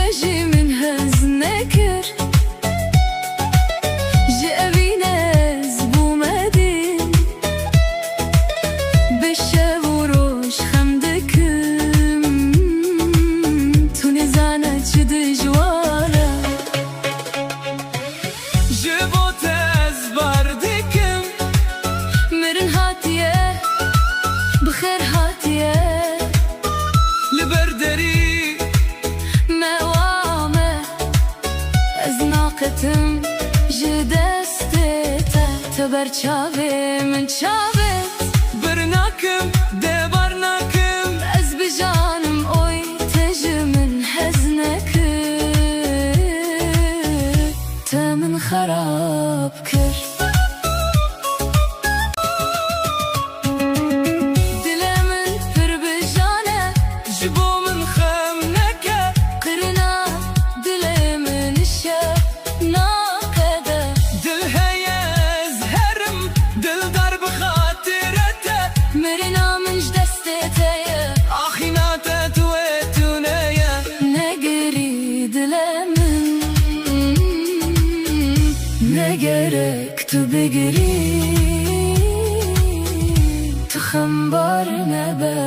تجي من هزنكر جابي ناس بومدين بشاوروش خمدكم توني زانا تشد جوارا جبو تاز باردكم مرن هاتيه بخير هاتيه لبردري موامه ازناقتم جدستتا تبرچاوه من چاوت برناكم دبرناكم از بجانم اوي تجي من هزنك تمن خراب كر نگرک تو بگیری تو خمبار نبر